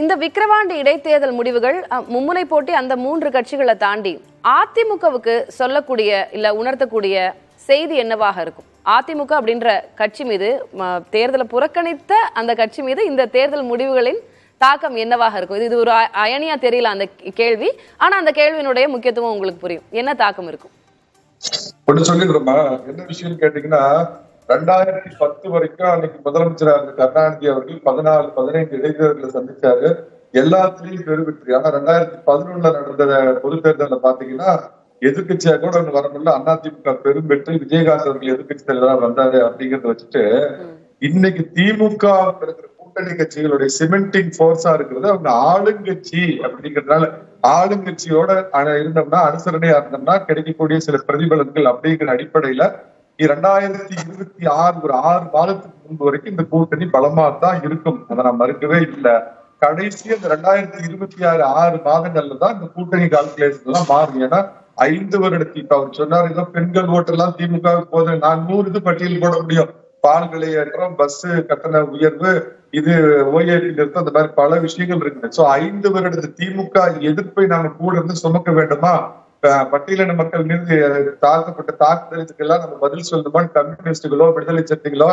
இந்த விக்கிரவாண்டி இடைத்தேர்தல் முடிவுகள் மும்முனை போட்டி அந்த 3 கட்சிகளை தாண்டி அதிமுகவுக்கு சொல்லக்கூடிய இல்ல உணர்த்தக்கூடிய செய்தி என்னவாக இருக்கும்? அதிமுக அப்படின்ற கட்சி மீது தேர்தலை புறக்கணித்த அந்த கட்சி மீது இந்த தேர்தல் முடிவுகளின் தாக்கம் என்னவாக இருக்கும்? இது ஒரு அயனியா தெரியல அந்த கேள்வி, ஆனா அந்த கேள்வியினுடைய முக்கியத்துவம் உங்களுக்கு புரியும். என்ன தாக்கம் இருக்கும்? சொல்லிடுறோமா? என்ன விஷயம் கேட்டீங்கன்னா, 2010 வரைக்கும் அன்னைக்கு முதலமைச்சராக இருந்த கருணாநிதி அவர்கள் 14-15 இடைத்தேர்தலை சந்திச்சாரு. எல்லாத்திலையும் பெருவெற்றி. ஆனா 2011 நடந்த பொது தேர்தலில் பாத்தீங்கன்னா எதிர்கட்சியா கூட ஒண்ணு வர முடியல. அதிமுக பெரும் வெற்றி. விஜயகாந்த் அவர்கள் எதிர்கட்சி தலைவராக வந்தாரு அப்படிங்கறத வச்சுட்டு இன்னைக்கு திமுக இருக்கிற கூட்டணி கட்சிகளுடைய சிமெண்டிங் போர்ஸா இருக்கிறது அவங்க ஆளுங்கட்சி அப்படிங்கிறதுனால, ஆளுங்கட்சியோட இருந்தோம்னா அனுசரணையா இருந்தோம்னா கிடைக்கக்கூடிய சில பிரதிபலன்கள் அப்படிங்கிற அடிப்படையில 2026 ஒரு 6 மாதத்துக்கு முன்பு வரைக்கும் இந்த கூட்டணி பலமா தான் இருக்கும். அதை நான் மறுக்கவே இல்லை. கடைசி அந்த 2026 6 மாதங்கள்ல தான் இந்த கூட்டணி கால்குலேஷன் எல்லாம் மாறும். ஏன்னா 5 வருடத்துக்கு இப்ப அவர் சொன்னார், ஏதோ பெண்கள் ஓட்டெல்லாம் திமுக போது நான் 100 பட்டியல் போட முடியும். பால் விலை ஏற்றம், பஸ் கட்டண உயர்வு, இது ஓஏபி நிறுத்தம், அந்த மாதிரி பல விஷயங்கள் இருக்குது. சோ 5 வருடத்து திமுக எதிர்ப்பை நாம கூட இருந்து சுமக்க வேண்டுமா? பட்டியலின மக்கள் மீது தாக்கப்பட்ட தாக்குதலுக்கெல்லாம் நம்ம பதில் சொல்லணுமான்னு கம்யூனிஸ்டுகளோ விடுதலை சக்திகளோ,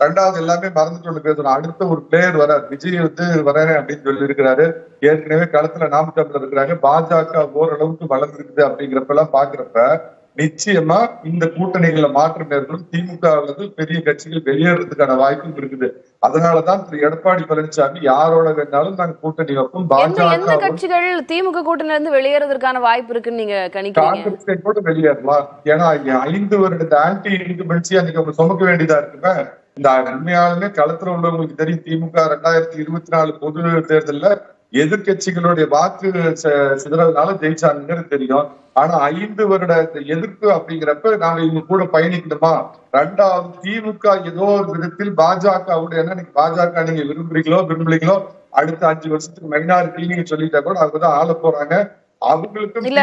ரெண்டாவது எல்லாமே மறந்துட்டு பேசணும். அடுத்த ஒரு பிளேயர் வரார், விஜய் வரேன் அப்படின்னு சொல்லி இருக்கிறாரு. ஏற்கனவே களத்துல நாம் தமிழர் இருக்கிறாங்க. பாஜக ஓரளவுக்கு வளர்ந்துருக்குது அப்படிங்கிறப்ப எல்லாம் பாக்குறப்ப நிச்சயமா இந்த கூட்டணிகளை மாற்றம் ஏற்படும். திமுக பெரிய கட்சிகள் வெளியேறதுக்கான வாய்ப்பும் இருக்குது. அதனாலதான் திரு எடப்பாடி பழனிசாமி யாரோட வேணாலும் நாங்க கூட்டணி வைப்போம். பாஜக கட்சிகள் திமுக கூட்டணில இருந்து வெளியேறதுக்கான வாய்ப்பு இருக்குன்னு நீங்க கணிக்கிறீங்க? காங்கிரஸ் கூட வெளியேறலாம். ஏன்னா 5 வருட ஆன்டி இன்குமென்சி அன்னைக்கு அவங்க சுமக்க வேண்டியதா இருக்குமே. இந்த உண்மையாலுமே களத்துல உள்ளவங்களுக்கு தெரியும், திமுக 2024 பொது தேர்தல்ல எதிர்கட்சிகளுடைய வாக்கு சிதறதுனால ஜெயிச்சாங்கிறது தெரியும். ஆனா 5 வருட எதிர்ப்பு அப்படிங்கிறப்ப நாங்க இவங்க கூட பயணிக்கணுமா? ரெண்டாவது, திமுக ஏதோ ஒரு விதத்தில் பாஜகவுடைய, பாஜக நீங்க விரும்புறீங்களோ அடுத்த 5 வருஷத்துக்கு மைனாரிட்டி நீங்க சொல்லிட்டா கூட அவங்கதான் ஆள போறாங்க. இல்ல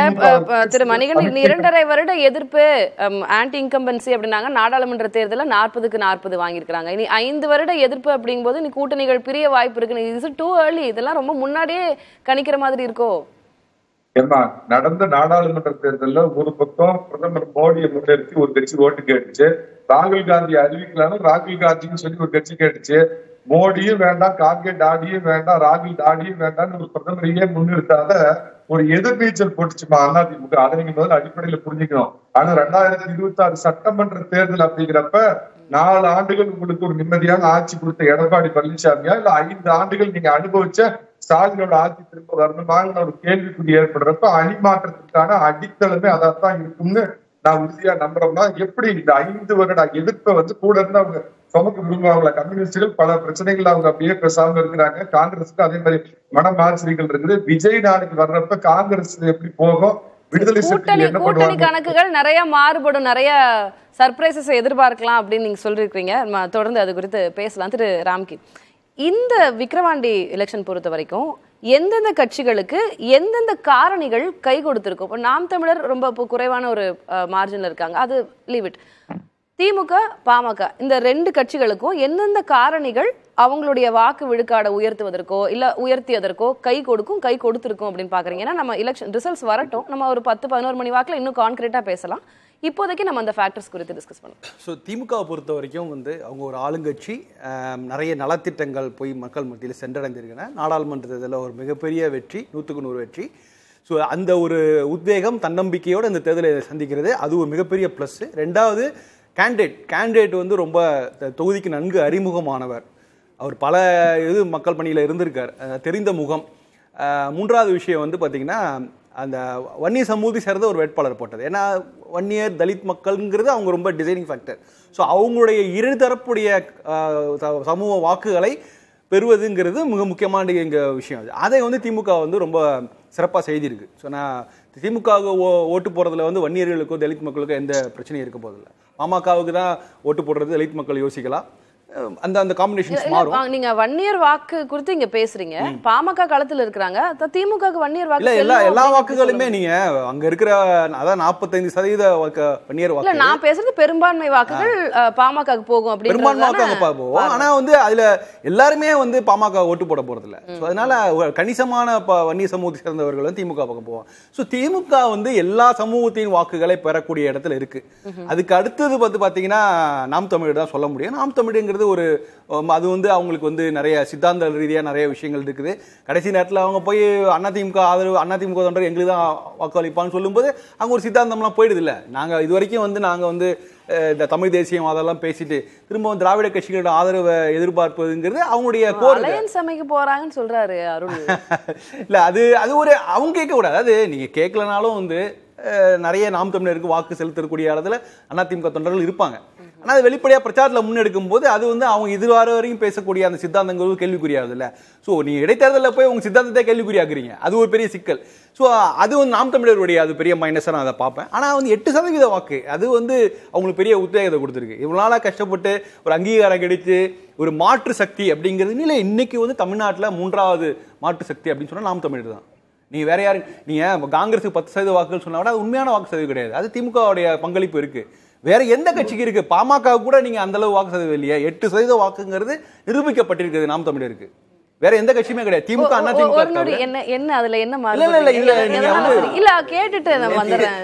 திரு மணிகண்டன், 2.5 வருட எதிர்ப்பு ஆன்டி இன்கம்பன்சி அப்படின்னாங்க. நாடாளுமன்ற தேர்தலில் 40க்கு 40 வாங்கியிருக்காங்க. இனி 5 வருட எதிர்ப்பு அப்படிங்கும் போது நீ கூட்டணிகள் பிரிய வாய்ப்பு இருக்கு. இது டூ ஏர்லி. இதெல்லாம் ரொம்ப முன்னாடியே கணிக்கிற மாதிரி இருக்கோ? ஏமா, நடந்த நாடாளுமன்ற தேர்தல்ல ஒரு பக்கம் பிரதமர் மோடியை முன்னிறுத்தி ஒரு கட்சி ஓட்டு கேட்டுச்சு. ராகுல் காந்தி அறிவிக்கலான்னு ராகுல் காந்தின்னு சொல்லி ஒரு கட்சி கேட்டுச்சு. மோடியும் வேண்டாம், கார்கே டாடியும் வேண்டாம், ராகுல் டாடியும் வேண்டாம்னு ஒரு பிரதமரையே முன்னிறுத்தாத ஒரு எதிர்நீச்சல் போட்டுச்சுமா அதிமுக. அதை நீங்க முதல்ல அடிப்படையில புரிஞ்சுக்கணும். ஆனா 2026 சட்டமன்ற தேர்தல் அப்படிங்கிறப்ப 4 ஆண்டுகள் உங்களுக்கு ஒரு நிம்மதியான ஆட்சி கொடுத்த எடப்பாடி பழனிசாமியா, இல்ல 5 ஆண்டுகள் நீங்க அனுபவிச்ச ஸ்டாலினோட ஆட்சி திரும்ப வரணுமான ஒரு கேள்விக்குறி ஏற்படுறப்ப அணிமாற்றத்துக்கான அடித்தளமே அதான் இருக்கும்னு நான் உறுதியா நம்புறோம்னா, எப்படி இந்த 5 வருட எதிர்ப்பை கூட இருந்து அவங்க சுமக்க விரும்புவாங்களா? கம்யூனிஸ்டுகள் பல பிரச்சனைகள் அவங்க அப்படியே பேசாம இருக்கிறாங்க. காங்கிரஸுக்கு அதே மாதிரி மனமாச்சரிகள் இருக்குது. விஜய் நாளைக்கு வர்றப்ப காங்கிரஸ் எப்படி போகும்? விடுதலை கூட்டணி கணக்குகள் நிறைய மாறுபடும், நிறைய சர்ப்ரைசஸ் எதிர்பார்க்கலாம் அப்படின்னு நீங்க சொல்லிருக்கீங்க. தொடர்ந்து அது குறித்து பேசலாம். திரு ராம்கி, இந்த விக்கிரவாண்டி எலெக்ஷன் பொறுத்த வரைக்கும் எந்தெந்த கட்சிகளுக்கு எந்தெந்த காரணிகள் கை கொடுத்திருக்கும்? இப்போ நாம் தமிழர் ரொம்ப குறைவான ஒரு மார்ஜின்ல இருக்காங்க, அது லீவ் இட். திமுக, பாமக இந்த 2 கட்சிகளுக்கும் எந்தெந்த காரணிகள் அவங்களுடைய வாக்கு விழுக்காடை உயர்த்துவதற்கோ இல்ல உயர்த்தியதற்கோ கை கொடுத்திருக்கும் அப்படின்னு பாக்குறீங்க? ஏன்னா நம்ம எலெக்ஷன் ரிசல்ட்ஸ் வரட்டும், நம்ம ஒரு 10-11 மணி வாக்குல இன்னும் கான்கிரீட்டா பேசலாம். இப்போதைக்கு நம்ம அந்த ஃபேக்டர்ஸ் குறித்து டிஸ்கஸ் பண்ணலாம். ஸோ திமுகவை பொறுத்த வரைக்கும் அவங்க ஒரு ஆளுங்கட்சி. நிறைய நலத்திட்டங்கள் போய் மக்கள் மத்தியில் சென்றடைந்திருக்கின்றன. நாடாளுமன்ற தேர்தலில் ஒரு மிகப்பெரிய வெற்றி, 100க்கு 100 வெற்றி. ஸோ அந்த ஒரு உத்வேகம், தன்னம்பிக்கையோடு இந்த தேர்தலை சந்திக்கிறது, அது ஒரு மிகப்பெரிய ப்ளஸ். ரெண்டாவது, கேண்டிடேட் ரொம்ப தொகுதிக்கு நன்கு அறிமுகமானவர். அவர் பல மக்கள் பணியில் இருந்திருக்கார், தெரிந்த முகம். மூன்றாவது விஷயம் பார்த்தீங்கன்னா, அந்த வன்னிய சமூகத்தை சேர்ந்த ஒரு வேட்பாளர் போட்டது. ஏன்னா வன்னியர் தலித் மக்கள்ங்கிறது அவங்க ரொம்ப டிசைனிங் ஃபேக்டர். ஸோ அவங்களுடைய இருதரப்புடைய சமூக வாக்குகளை பெறுவதுங்கிறது மிக முக்கியமான விஷயம். அதை திமுக ரொம்ப சிறப்பாக செய்திருக்கு. ஸோ நான் திமுகவுக்கு ஓட்டு போடுறதுல வன்னியர்களுக்கோ தலித் மக்களுக்கோ எந்த பிரச்சனையும் இருக்க போதில்லை. பாமகவுக்கு தான் ஓட்டு போடுறது தலித் மக்கள் யோசிக்கலாம். அந்த காம்பினேஷன்ஸ் மாறும். நீங்க வன்னியர் வாக்கு குறித்து இங்க பேசுறீங்க, பாமக களத்துல இருக்கிறாங்க, திமுகவுக்கு வன்னியர் வாக்கு எல்லா வாக்குகளுமே நீங்க அங்க இருக்கிற அதான் 45% வன்னியர் வாக்கு. இல்ல நான் பேசுறது பெரும்பான்மை வாக்குகள் பாமக போகும் அப்படி பெரும்பான்மை வாக்கு அங்க போகும். ஆனா அதுல எல்லாருமே பாமக ஓட்டு போட போறது இல்ல. அதனால கணிசமான வன்னிய சமூகத்தை சேர்ந்தவர்கள் திமுக பக்கம் போவாங்க. சோ திமுக எல்லா சமூகத்தின் வாக்குகளை பெறக்கூடிய இடத்துல இருக்கு. அதுக்கு அடுத்தது பாத்தீங்கன்னா நாம் தமிழர் தான் சொல்ல முடியும். நாம் தமிழுங்கிறது அது அவங்களுக்கு நிறைய சித்தாந்த ரீதியா நிறைய விஷயங்கள் இருக்குது. கடைசி நேரத்தில் அவங்க போய் அதிமுக ஆதரவு அதிமுக தொண்டர் எங்களுக்கு தான் வாக்களிப்பான்னு சொல்லும்போது அங்க ஒரு சித்தாந்தம்லாம் போயிடுது இல்ல. நாங்க இது வரைக்கும் நாங்க இந்த தமிழ் தேசியம் அதெல்லாம் பேசிட்டு திரும்ப திராவிட கட்சிகளோட ஆதரவை எதிர்பார்ப்பதுங்கிறது அவங்களுடைய அலையன்ஸ் அமைக்க போறாங்கன்னு சொல்றாரு அருள். இல்ல அது ஒரு அவங்க கேட்க கூடாது. அதாவது நீங்க கேட்கலனாலும் நிறைய நாம் தமிழருக்கு வாக்கு செலுத்தக்கூடிய இடத்துல அதிமுக தொண்டர்கள் இருப்பாங்க. ஆனா அது வெளிப்படையா பிரச்சாரத்துல முன்னெடுக்கும் போது அது அவங்க இதுவரை வரைக்கும் பேசக்கூடிய அந்த சித்தாந்தங்கள் கேள்விக்குறியாது இல்ல. சோ நீங்க இடைத்தேர்தலில் போய் உங்க சித்தாந்தத்தை கேள்விக்குறியாக்குறீங்க, அது ஒரு பெரிய சிக்கல். ஸோ அது நாம் தமிழருடைய அது பெரிய மைனஸாக நான் அதை பார்ப்பேன். ஆனால் 8% வாக்கு அது அவங்களுக்கு பெரிய உத்வேகத்தை கொடுத்துருக்கு. இவ்வளோ நாளாக கஷ்டப்பட்டு ஒரு அங்கீகாரம் கிடைத்து ஒரு மாற்று சக்தி அப்படிங்கிறது இல்லை. இன்னைக்கு தமிழ்நாட்டில் 3வது மாற்று சக்தி அப்படின்னு சொன்னால் நாம் தமிழர் தான். நீங்க வேற யாரு, நீங்க காங்கிரஸுக்கு 10% வாக்குகள் சொன்னா கூட அது உண்மையான வாக்கு சதவீதம் கிடையாது. அது திமுகவுடைய பங்களிப்பு இருக்கு. வேற எந்த கட்சிக்கு இருக்கு? பாமக கூட நீங்க அந்த அளவு வாக்கு சதவீதம் இல்லையா? 8% வாக்குங்கிறது நிரூபிக்கப்பட்டிருக்கிறது நாம் தமிழருக்கு. வேற எந்த கட்சியுமே கிடையாது. திமுக என்ன அதுல என்ன இல்ல கேட்டுட்டு நம்ம வந்துறேன்.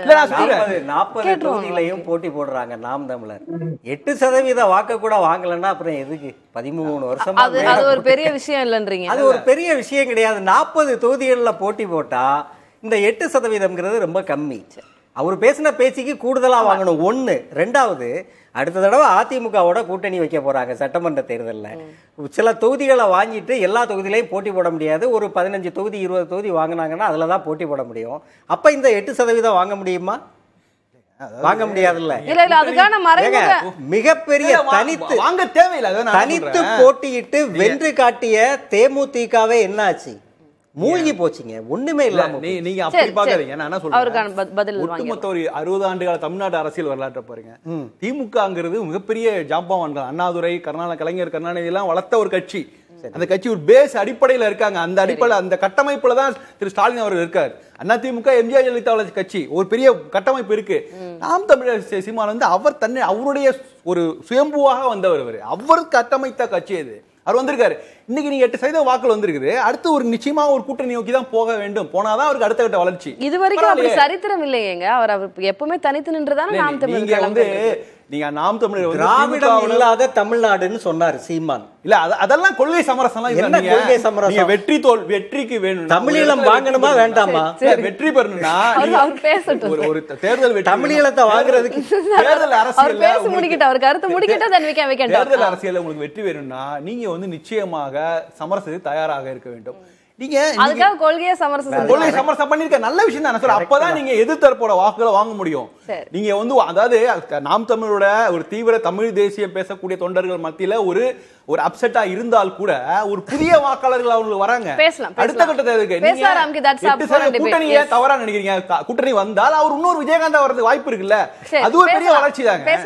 40 தொகுதிகளையும் போட்டி போடுறாங்க நாம் தமிழர். 8% வாக்கு கூட வாங்கலன்னா அப்புறம் எதுக்கு 13 வருஷம்? அது ஒரு பெரிய விஷயம் இல்லன்றீங்க. அது ஒரு பெரிய விஷயம் கிடையாது. 40 தொகுதிகளில் போட்டி போட்டா இந்த 8% ரொம்ப கம்மி. அவர் பேசின பேச்சுக்கு கூடுதலா வாங்கணும். 1. 2வது, அடுத்த தடவை அதிமுகவோட கூட்டணி வைக்க போறாங்க சட்டமன்ற தேர்தலில். சில தொகுதிகளை வாங்கிட்டு எல்லா தொகுதியிலையும் போட்டி போட முடியாது. ஒரு 15 தொகுதி 20 தொகுதி வாங்கினாங்கன்னா அதுல தான் போட்டி போட முடியும். அப்ப இந்த 8% வாங்க முடியுமா? வாங்க முடியாதுல்ல. மிகப்பெரிய தனித்து போட்டியிட்டு வென்று காட்டிய தேமுதிகவே என்னாச்சு? மூழ்கி போச்சுங்க, ஒண்ணுமே இல்லாம. நீங்க அப்படி பாக்காதீங்க. நான் என்ன சொல்றேன், ஒட்டுமொத்த ஒரு 60 ஆண்டு கால தமிழ்நாடு அரசியல் வரலாற்றை பாருங்க. திமுகங்கிறது மிகப்பெரிய ஜாம்பவான்கள், அண்ணாதுரை, கலைஞர் கருணாநிதி எல்லாம் வளர்த்த ஒரு கட்சி. அந்த கட்சி ஒரு பேஸ் அடிப்படையில் இருக்காங்க. அந்த அடிப்படையில் அந்த கட்டமைப்புல தான் திரு ஸ்டாலின் அவர்கள் இருக்காரு. அதிமுக எம்ஜிஆர் ஜெயலலிதா கட்சி ஒரு பெரிய கட்டமைப்பு இருக்கு. நாம் தமிழர் சீமான் அவர் தன்னை அவருடைய ஒரு சுயம்புவாக வந்தவர். அவர் கட்டமைத்த கட்சி அது. அவர் வந்திருக்காரு. இன்னைக்கு நீங்க 8% வாக்குகள் வந்திருக்குது. அடுத்து ஒரு நிச்சயமா ஒரு கூட்டணி நோக்கி தான் போக வேண்டும். போனாதான் அவருக்கு அடுத்த கட்ட வளர்ச்சி. இது வரைக்கும் அப்படி சரித்திரம் இல்லையேங்க. அவர் எப்பவுமே தனித்து நின்றுதானே நாம் தமிழர். நீங்க நாம் தமிழர் திராவிடம் இல்லாத தமிழ்நாடுன்னு சொன்னார் சீமான். இல்ல அதெல்லாம் கொள்கை சமரசம்லாம் இல்ல. கொள்கை சமரசம் வெற்றிக்கு வேணும். தமிழீழம் வாங்கணுமா வேண்டாமா? வெற்றி பெறணும்னா ஒரு தேர்தல் வெற்றி, தமிழீழத்தை வாங்குறதுக்கு தேர்தல் அரசியல் பேசி முடிக்கிட்டு அவர் கருத்து முடிக்கிட்டு then we can தேர்தல் அரசியல் உங்களுக்கு வெற்றி வேணும்னா நீங்க நிச்சயமாக சமரசத்துக்கு தயாராக இருக்க வேண்டும். நீங்க அதுக்காக கொள்கையை சமரசம் பண்ணிருக்க நல்ல விஷயம் தான் சொல்றேன். அப்பதான் நீங்க எதிர்த்தரப்போட வாக்குகளை வாங்க முடியும். நீங்க அதாவது நாம் தமிழோட ஒரு தீவிர தமிழ் தேசியம் பேசக்கூடிய தொண்டர்கள் மத்தியில ஒரு அப்செட்டா இருந்தால் கூட ஒரு புதிய வாக்காளர்கள் அவங்களுக்கு வராங்க. அடுத்த கட்டத்தை கூட்டணியை தவறா நினைக்கிறீங்க. கூட்டணி வந்தால் அவர் இன்னொரு விஜயகாந்த் வரதுக்கு வாய்ப்பு இருக்குல்ல. அது ஒரு பெரிய வளர்ச்சி தாங்க.